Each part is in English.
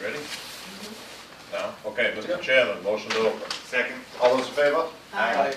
You ready? No? Okay, Mr. Chairman, motion to open. Second. All those in favor? Aye.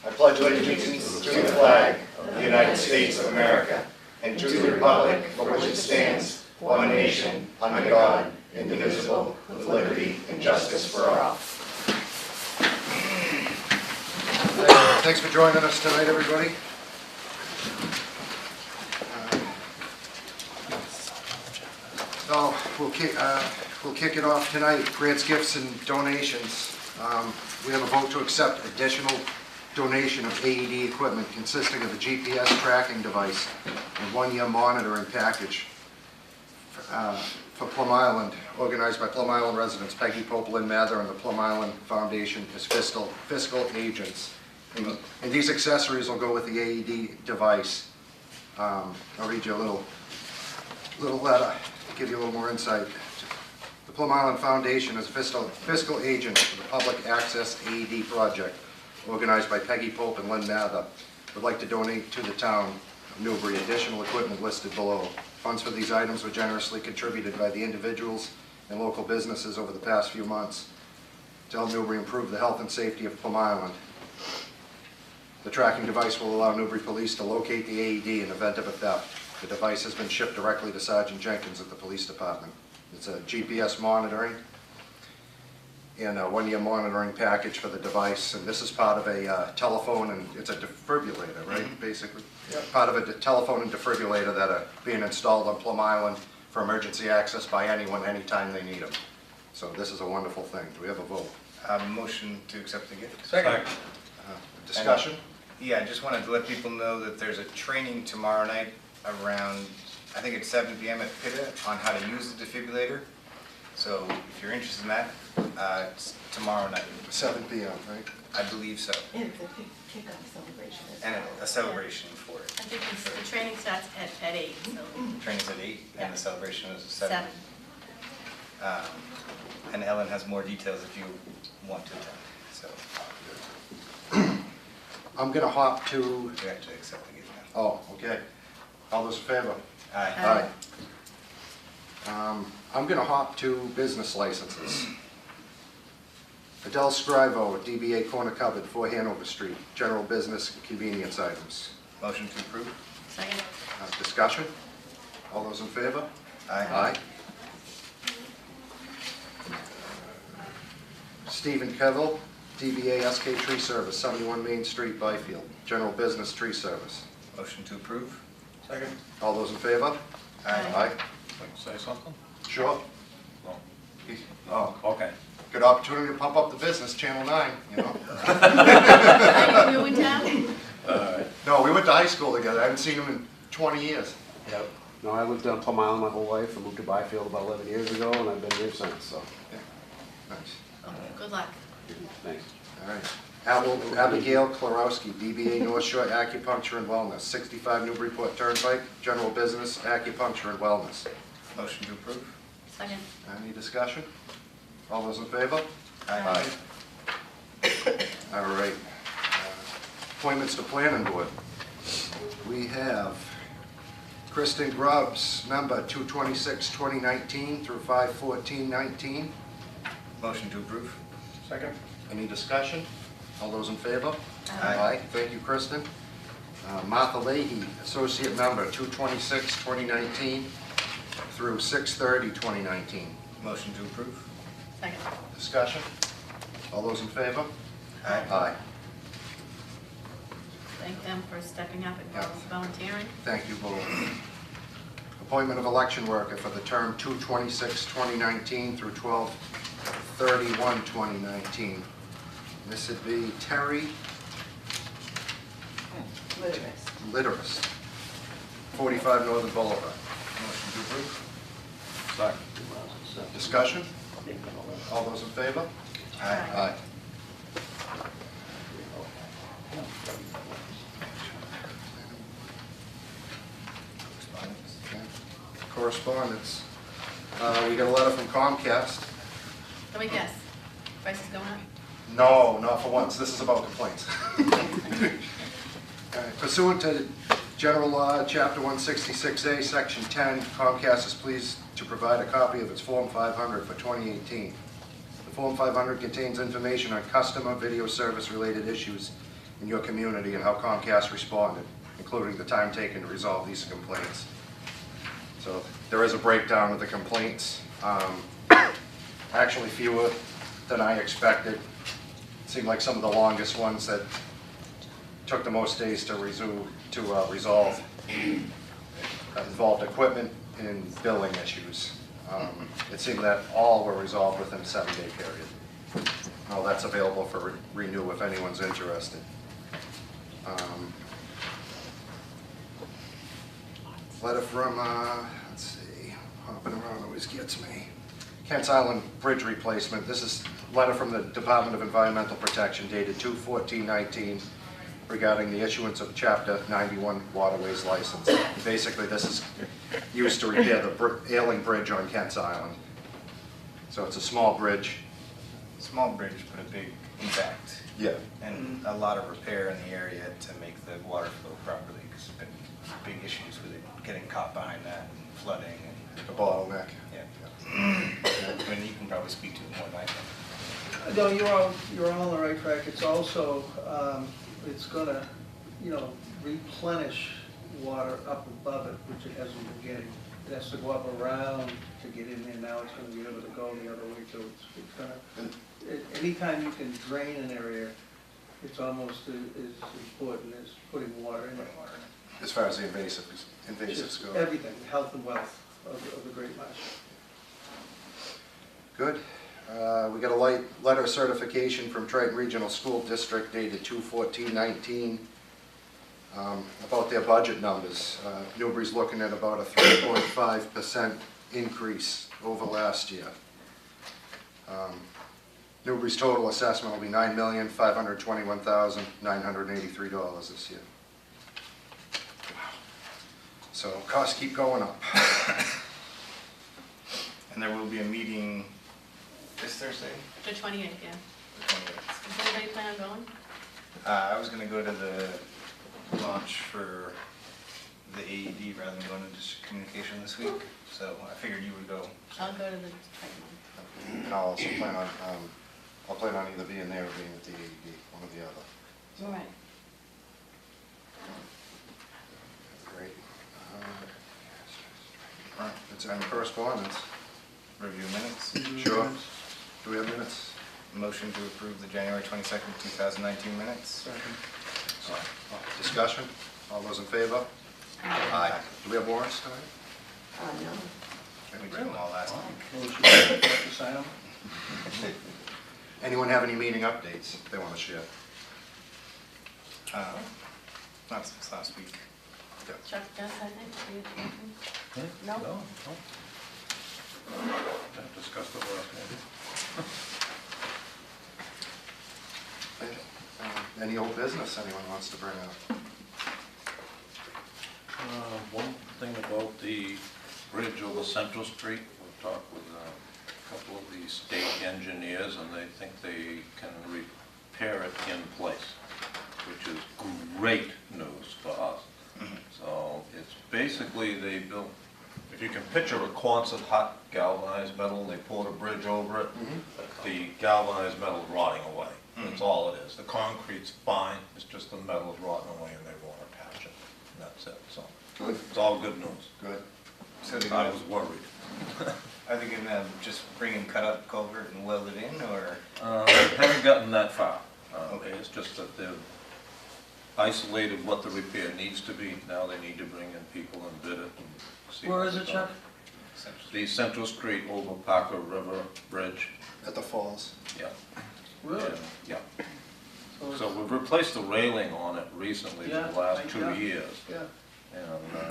I pledge allegiance to the flag of the United States of America and to the republic for which it stands, one nation, under God, indivisible, with liberty and justice for all. Thanks for joining us tonight, everybody. We'll kick it off tonight. Grants, gifts, and donations. We have a vote to accept additional donation of AED equipment consisting of a GPS tracking device and one-year monitoring package for Plum Island, organized by Plum Island residents Peggy Pope, Lynn Mather, and the Plum Island Foundation as fiscal agents. And these accessories will go with the AED device. I'll read you a little letter, give you a little more insight. The Plum Island Foundation is a fiscal agent for the Public Access AED project, organized by Peggy Pope and Lynn Mather. Would like to donate to the town of Newbury additional equipment listed below. Funds for these items were generously contributed by the individuals and local businesses over the past few months to help Newbury improve the health and safety of Plum Island. The tracking device will allow Newbury Police to locate the AED in event of a theft. The device has been shipped directly to Sergeant Jenkins at the police department. It's a GPS monitoring and a one-year monitoring package for the device, and this is part of a telephone, and it's a defibrillator, right, basically? Yeah. Part of a telephone and defibrillator that are being installed on Plum Island for emergency access by anyone, anytime they need them. So this is a wonderful thing. Do we have a vote? Motion to accept the gift. Second. Discussion? Yeah, I just wanted to let people know that there's a training tomorrow night around, I think it's 7 p.m. at PITA on how to use the defibrillator. So if you're interested in that, it's tomorrow night. 7 p.m., right? I believe so. And it's a kickoff celebration. And a celebration for it. I think the training starts at 8, so. Training's at 8 Yeah. and the celebration is at 7. 7. And Ellen has more details if you want to attend. So I'm going to hop to... we have to accept the gift now. Oh, okay. All those in favor? Aye. I'm going to hop to business licenses. Adele Scrivo, DBA Corner Cupboard, 4 Hanover Street, general business convenience items. Motion to approve. Second. Discussion? All those in favor? Aye. Stephen Kevill, DBA SK Tree Service, 71 Main Street, Byfield, general business tree service. Motion to approve. Second. All those in favor? Aye. Like to say something? Sure. No. Oh, Okay. good opportunity to pump up the business, Channel 9, you know? Are you new in town? No, we went to high school together. I haven't seen him in 20 years. Yep. No, I lived on Plum Island my whole life. I moved to Byfield about 11 years ago, and I've been here since, so Nice. Okay, good luck. thanks. All right. Abigail Klarowski, DBA North Shore Acupuncture and Wellness, 65 Newburyport Turnpike, general business, acupuncture and wellness. Motion to approve. Second. Any discussion? All those in favor? Aye. All right. Appointments to planning board. We have Kristen Grubbs, member 2/26/2019 through 5/14/19. Motion to approve. Second. Any discussion? All those in favor? Aye. Thank you, Kristen. Martha Leahy, associate member 2/26/2019 through 6/30/2019. Motion to approve. Second. Discussion? All those in favor? Aye. Thank them for stepping up and Yeah. volunteering. Thank you both. Appointment of election worker for the term 2/26/2019 through 12/31/2019. This would be Terry Litteris, 45 Northern Boulevard. Motion to approve. Second. Discussion? All those in favor? Aye. Correspondence. We got a letter from Comcast. Let me guess. Price is going up? No, not for once. This is about complaints. Pursuant to General Law, Chapter 166A, Section 10, Comcast is pleased to provide a copy of its Form 500 for 2018. The Form 500 contains information on customer video service related issues in your community and how Comcast responded, including the time taken to resolve these complaints. So there is a breakdown of the complaints, actually fewer than I expected. It seemed like some of the longest ones that took the most days to resolve involved equipment and billing issues. It seemed that all were resolved within a 7-day period. Well, that's available for renew if anyone's interested. Letter from, let's see, hopping around always gets me. Kents Island Bridge replacement. This is a letter from the Department of Environmental Protection dated 2/14/19 regarding the issuance of Chapter 91 Waterways license. Basically, this is used to repair the ailing bridge on Kents Island. So it's a small bridge. Small bridge, but a big impact. Yeah. And a lot of repair in the area to make the water flow properly, because there's been big issues with it getting caught behind that and flooding and, The bottleneck. yeah. I mean, you can probably speak to it more than I can. No, you're all on the right track. It's also, it's gonna, replenish water up above it, which it hasn't been getting. It has to go up around to get in there. Now it's gonna be able to go the other way too. It's gonna, anytime you can drain an area, it's almost as important as putting water in it. As far as the invasives Just go. everything, health and wealth of the Great Marsh. Good. We got a letter of certification from Triton Regional School District dated 2/14/19 about their budget numbers. Newbury's looking at about a 3.5% increase over last year. Newbury's total assessment will be $9,521,983 this year. So costs keep going up. And there will be a meeting this Thursday? The 28th, yeah. the 28th. Does anybody plan on going? I was gonna go to the launch for the AED rather than going to district communication this week, so I figured you would go. I'll go to the Triton one. And I'll also plan on, I'll plan on either being there or being at the AED, one or the other. All right. Great. All right, that's any correspondence? Review minutes. Sure. Do we have minutes? Motion to approve the January 22nd, 2019 minutes. Second. Discussion? All those in favor? Aye. Do we have warrants tonight? We did them all last week. Motion to sign them. Anyone have any meeting updates they want to share? Not since last week. Chuck, Gus, I think. Do you have anything? No? Discussed it last meeting. Any old business anyone wants to bring up? One thing about the bridge over Central Street, we talked with a couple of the state engineers, and they think they can repair it in place, which is great news for us. So it's basically they built, if you can picture a Quonset hut, galvanized metal, they poured a bridge over it, the galvanized metal is rotting away. That's all it is. The concrete's fine, it's just the metal is rotting away and they want to patch it. And that's it, so Good. it's all good news. Good. So they're I gonna, was worried. are they gonna just bring and cut up culvert and weld it in, or? Haven't gotten that far. Okay. It's just that they've isolated what the repair needs to be. Now they need to bring in people and bid it and see. Where what is they're it, Chuck? doing. The Central Street over Parker River Bridge, At the falls. yeah. Really? And, yeah. it's- So we've replaced the railing on it recently, Yeah, the last I 2 know. years. Yeah. And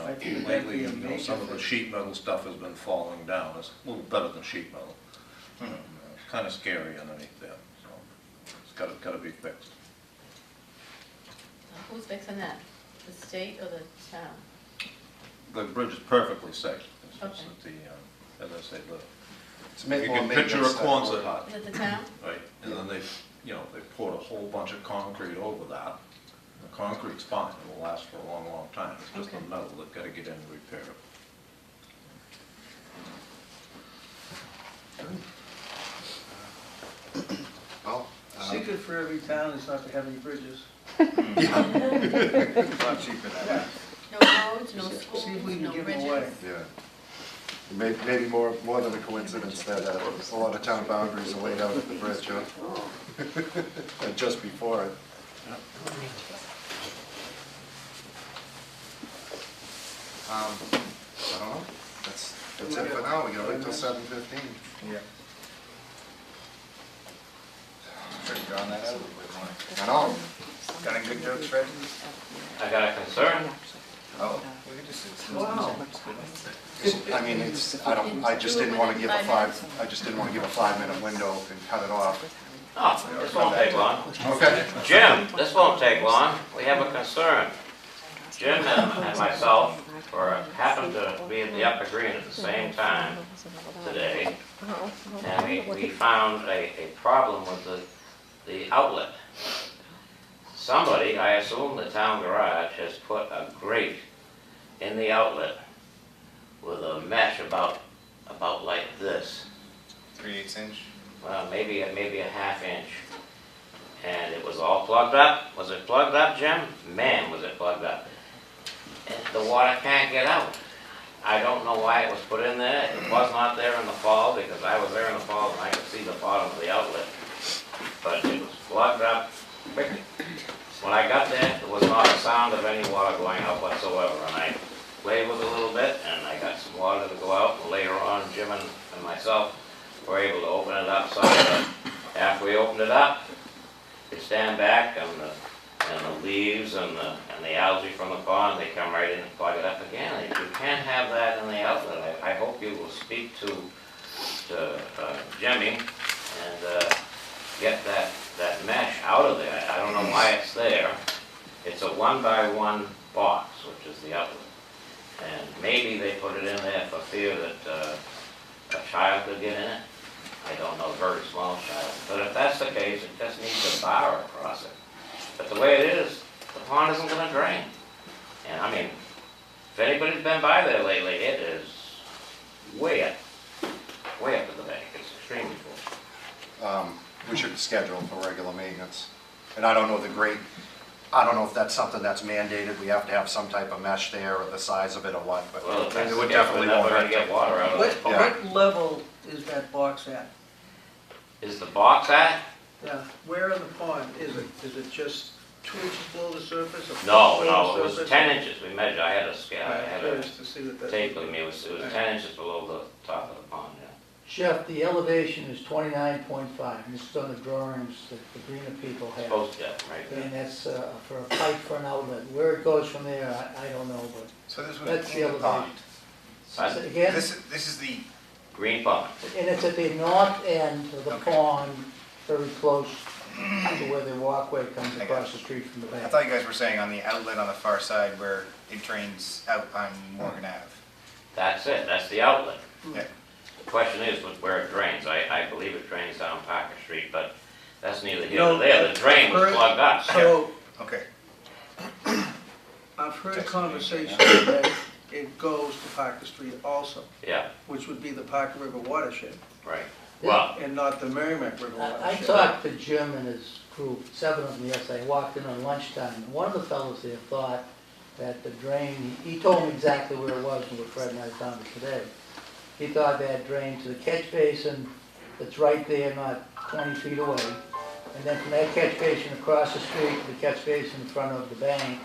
I think that'd lately, be a major some of the thing. sheet metal stuff has been falling down. It's a little better than sheet metal. It's kind of scary underneath there, so it's got to be fixed. Who's fixing that? The state or the town? The bridge is perfectly safe. It's just Okay. that as I say, It's you more can picture a maintenance than- Quonset hut, Is it the town? right? And then they poured a whole bunch of concrete over that. The concrete's fine, it will last for a long, long time. It's just the Okay. metal that gotta get in and repair it. Well, Secret for every town is not to have any bridges. It's a lot cheaper than that. No roads, no See if schools, we can no give them bridges. away. yeah. Maybe more than a coincidence that a lot of town boundaries are laid out at the bridge, huh? And just before it. I don't know. That's it for now. We gotta wait till 7:15. Yeah. Should have drawn that out a little bit more. I know. Got any good jokes, Fred? I got a concern. Oh, we could just. Wow. I mean, I just didn't want to give a 5-minute window and cut it off. Oh, this won't take long. Okay. Jim, this won't take long. We have a concern. Jim and myself happened to be at the Upper Green at the same time today, and we found a problem with the outlet. Somebody, I assume the town garage, has put a grate in the outlet with a mesh about like this. 3/8 inch. Well, maybe a half inch. And it was all plugged up. Was it plugged up, Jim? Man, was it plugged up. And the water can't get out. I don't know why it was put in there. It was not there in the fall because I was there in the fall and I could see the bottom of the outlet. But it was plugged up quickly. When I got there, there was not a sound of any water going out whatsoever. And I played with it a little bit and I got some water to go out. And later on, Jim and myself were able to open it up some. But after we opened it up, you stand back and the leaves and the algae from the pond, they come right in and plug it up again. You can't have that in the outlet. I hope you will speak to Jimmy and get that mesh out of there. I don't know why it's there. It's a 1x1 box, which is the outlet. And maybe they put it in there for fear that a child could get in it. I don't know, a very small child. But if that's the case, it just needs a bar across it. But the way it is, the pond isn't going to drain. And I mean, if anybody's been by there lately, it is way up to the bank. It's extremely full. We should schedule for regular maintenance. And I don't know I don't know if that's something that's mandated. We have to have some type of mesh there or the size of it or what, but Well, if that's it the would case, we're definitely never won't going to hurt. get water out of it. What level is that box at? Is the box at? Yeah, where in the pond is it? Is it just 2 inches below the surface? a foot No, below it the was surface? 10 inches. We measured. I had a scale. I Right, had curious a to see what that. tape with me. It was 10 inches below the top of the pond. Yeah. Jeff, the elevation is 29.5. This is on the drawings that the greener people have. Supposed to, right? And that's for a pipe for an outlet. Where it goes from there, I don't know, but So this was that's the in the pond. elevation. Pardon? So again, This is the, Green pond. and it's at the north end of the Okay. pond, very close to where the walkway comes I across got the street from the I bank. thought you guys were saying on the outlet on the far side where it drains out on Morgan Ave. That's it. That's the outlet. Yeah. The question is where it drains. I believe it drains down Parker Street, but that's neither here No, nor there. The drain was Kurt, plugged up. So, Okay. I've heard Text conversation me. that it goes to Parker Street also, Yeah, which would be the Parker River watershed, right. Well, and not the Merrimack River I watershed. talked to Jim and his group, 7 of them yesterday. I walked in on lunchtime. And one of the fellows there thought that the drain, he told me exactly where it was when Fred and I found it today. He thought that drained to the catch basin that's right there, not 20 feet away. And then from that catch basin across the street to the catch basin in front of the bank.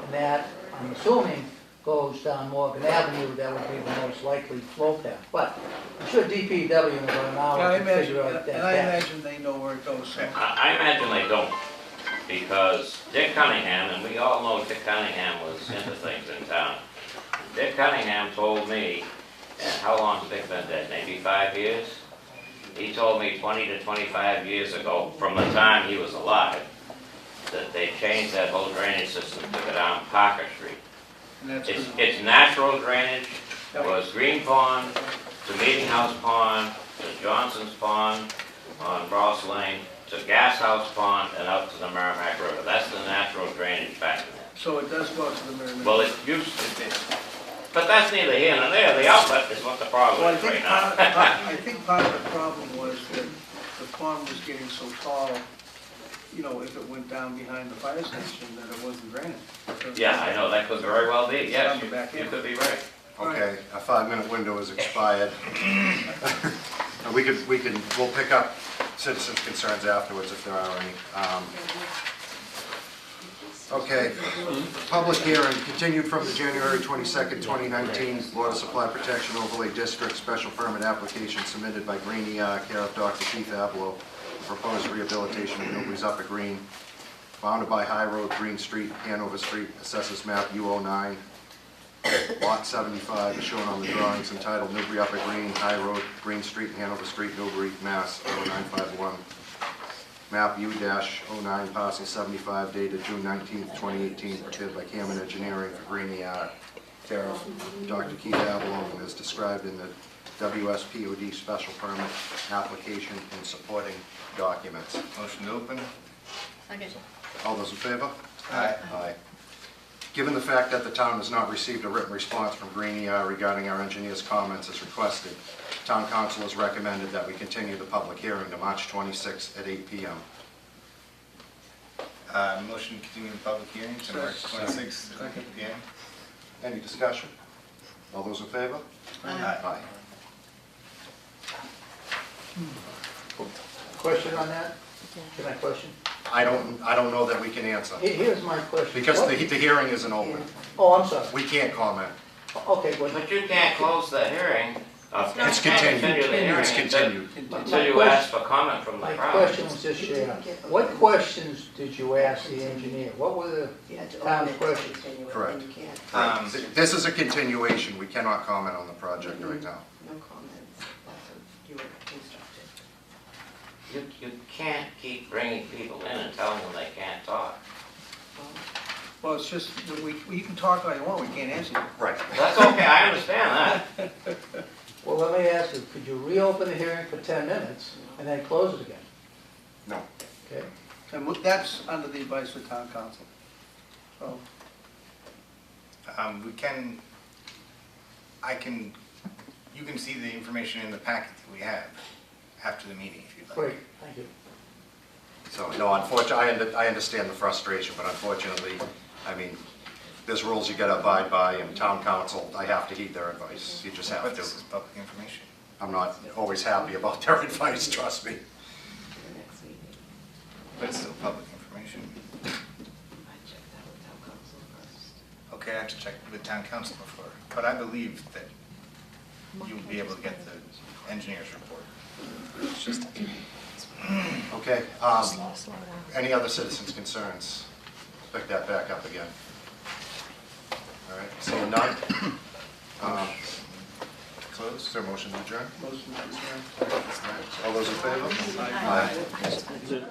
And that, I'm assuming, goes down Morgan Avenue. That would be the most likely flow path. But I'm sure DPW in about an Yeah, hour I can imagine, figure out that and I path. imagine they know where it goes, so. I imagine they don't, because Dick Cunningham, and we all know Dick Cunningham was into things in town. Dick Cunningham told me, and how long's Dick been dead, maybe 5 years? He told me 20 to 25 years ago, from the time he was alive, that they changed that whole drainage system to go down Parker Street. And that's It's, good. it's natural drainage, Yep. was Green Pond, to Meeting House Pond, to Johnson's Pond on Ross Lane, to Gas House Pond and out to the Merrimack River. That's the natural drainage back in there. So it does go out to the Merrimack. Well, it used to, but that's neither here nor there. The outlet is what the problem Well, is right now. I think part of the problem was that the pond was getting so tall, you know, if it went down behind the fire station, that it wasn't draining. So- Yeah, I know, that could very well be, yes, On the back you end. could be right. Okay, a 5-minute window has expired. And we'll pick up citizens' concerns afterwards if there are any. Okay, public hearing continued from the January 22nd, 2019 Water Supply Protection Overlay District Special Permit application submitted by Green ER, care of Dr. Keith Ablow, proposed rehabilitation of Newbury's Upper Green, bounded by High Road, Green Street, Hanover Street, assessors map U09, lot 75, is shown on the drawings entitled Newbury Upper Green, High Road, Green Street, Hanover Street, Newbury, Mass. 00951. Map U-09, parcel 75, dated June 19th, 2018, prepared by Cameron Engineering for Green ER, care of Dr. Keith Ablow, and is described in the WSPOD special permit application and supporting documents. Motion to open? Second. All those in favor? Aye. Aye. Given the fact that the town has not received a written response from Green ER regarding our engineer's comments as requested, town council has recommended that we continue the public hearing to March 26th at 8 p.m. Motion to continue the public hearing to March 26th at 8 p.m. Any discussion? All those in favor? Aye. Question on that? Can I question? I don't know that we can answer, Here's my question. because What- the hearing isn't open. Oh, I'm sorry. We can't comment. Okay, well, But you can't close the hearing. It's You can't continued. continue the hearing It's continued. Until you ask for comment from the my crowd. question was just, what questions did you ask the engineer? What were the You had to town's open it, questions? continue it, Correct. and you can't. This is a continuation. We cannot comment on the project right now. No comments, that's what you were instructed. You can't keep bringing people in and telling them they can't talk. Well, it's just, that you can talk all you want, we can't answer you. Right. That's okay, I understand that. Well, let me ask you, could you reopen the hearing for 10 minutes and then close it again? No. Okay? And that's under the advice of town council. So, You can see the information in the packet that we have after the meeting if you'd like. Great, thank you. So, no, unfortunately, I understand the frustration, but unfortunately, I mean, there's rules you gotta abide by, and town council, I have to heed their advice. You just have But this to. is public information. I'm not always happy about their advice, trust me. For the next meeting. But it's still public information. I checked that with town council first. Okay, I have to check with town council before, but I believe that you'll be able to get the engineer's report. It's just, Okay, any other citizens' concerns? Pick that back up again. All right, seeing none? Close, is there a motion to adjourn? motion to adjourn. All those in favor? Aye. Aye.